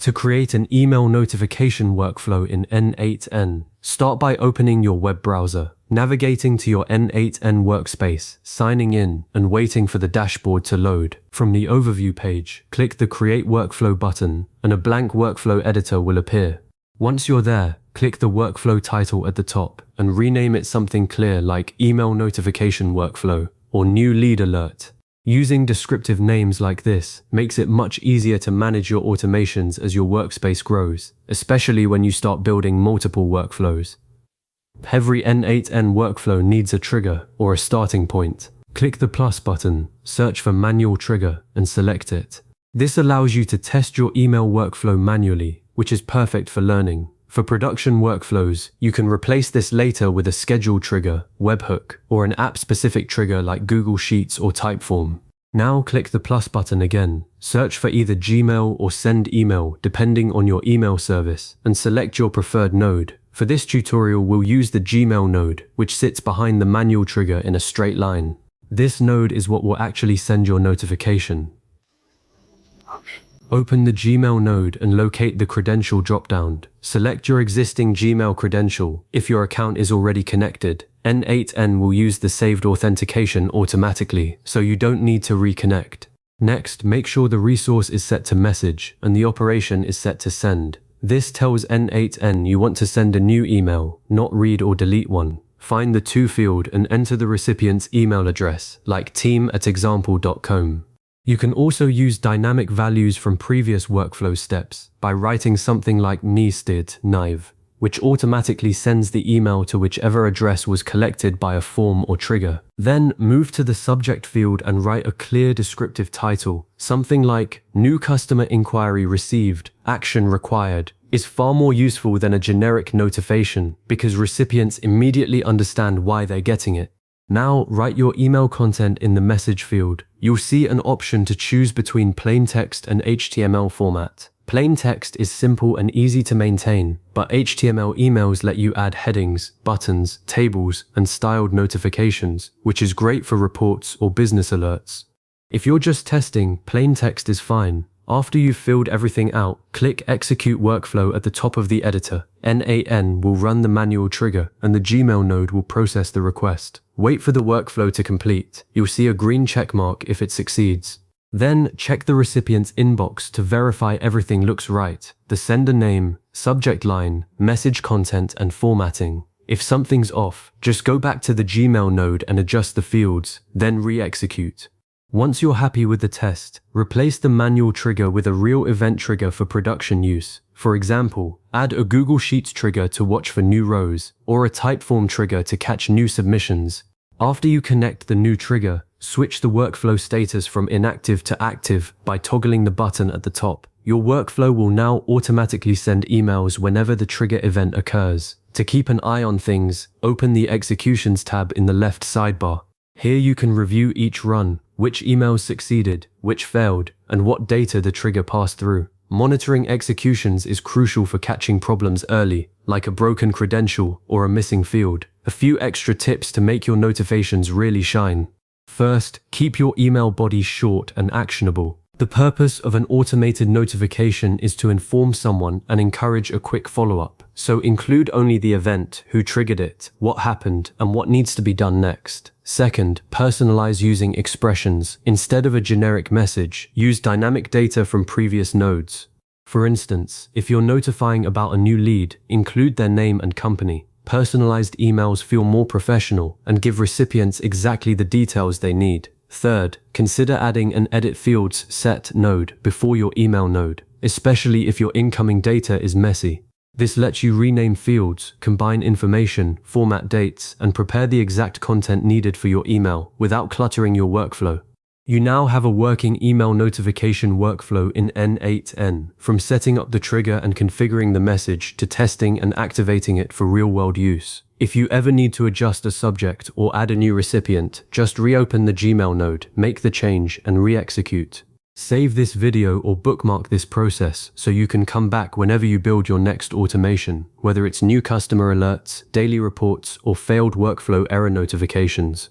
To create an email notification workflow in n8n, start by opening your web browser, navigating to your n8n workspace, signing in, and waiting for the dashboard to load. From the overview page, click the Create Workflow button, and a blank workflow editor will appear. Once you're there, click the workflow title at the top and rename it something clear like Email Notification Workflow or New Lead Alert. Using descriptive names like this makes it much easier to manage your automations as your workspace grows, especially when you start building multiple workflows. Every n8n workflow needs a trigger or a starting point. Click the plus button, search for Manual Trigger, and select it. This allows you to test your email workflow manually, which is perfect for learning. For production workflows, you can replace this later with a schedule trigger, webhook, or an app-specific trigger like Google Sheets or Typeform. Now click the plus button again, search for either Gmail or Send Email depending on your email service, and select your preferred node. For this tutorial, we'll use the Gmail node, which sits behind the manual trigger in a straight line. This node is what will actually send your notification. Open the Gmail node and locate the credential dropdown. Select your existing Gmail credential. If your account is already connected, n8n will use the saved authentication automatically, so you don't need to reconnect. Next, make sure the resource is set to message and the operation is set to send. This tells n8n you want to send a new email, not read or delete one. Find the to field and enter the recipient's email address, like team@example.com. You can also use dynamic values from previous workflow steps by writing something like n8n, which automatically sends the email to whichever address was collected by a form or trigger. Then move to the subject field and write a clear descriptive title. Something like New Customer Inquiry Received, Action Required is far more useful than a generic notification because recipients immediately understand why they're getting it. Now write your email content in the message field. You'll see an option to choose between plain text and HTML format. Plain text is simple and easy to maintain, but HTML emails let you add headings, buttons, tables, and styled notifications, which is great for reports or business alerts. If you're just testing, plain text is fine. After you've filled everything out, click Execute Workflow at the top of the editor. n8n will run the manual trigger and the Gmail node will process the request. Wait for the workflow to complete. You'll see a green check mark if it succeeds. Then check the recipient's inbox to verify everything looks right. The sender name, subject line, message content, and formatting. If something's off, just go back to the Gmail node and adjust the fields, then re-execute. Once you're happy with the test, replace the manual trigger with a real event trigger for production use. For example, add a Google Sheets trigger to watch for new rows, or a Typeform trigger to catch new submissions. After you connect the new trigger, switch the workflow status from inactive to active by toggling the button at the top. Your workflow will now automatically send emails whenever the trigger event occurs. To keep an eye on things, open the Executions tab in the left sidebar. Here you can review each run, which emails succeeded, which failed, and what data the trigger passed through. Monitoring executions is crucial for catching problems early, like a broken credential or a missing field. A few extra tips to make your notifications really shine. First, keep your email body short and actionable. The purpose of an automated notification is to inform someone and encourage a quick follow-up. So include only the event, who triggered it, what happened, and what needs to be done next. Second, personalize using expressions. Instead of a generic message, use dynamic data from previous nodes. For instance, if you're notifying about a new lead, include their name and company. Personalized emails feel more professional and give recipients exactly the details they need. Third, consider adding an Edit Fields Set node before your email node, especially if your incoming data is messy. This lets you rename fields, combine information, format dates, and prepare the exact content needed for your email without cluttering your workflow. You now have a working email notification workflow in n8n, from setting up the trigger and configuring the message to testing and activating it for real-world use. If you ever need to adjust a subject or add a new recipient, just reopen the Gmail node, make the change, and re-execute. Save this video or bookmark this process so you can come back whenever you build your next automation, whether it's new customer alerts, daily reports, or failed workflow error notifications.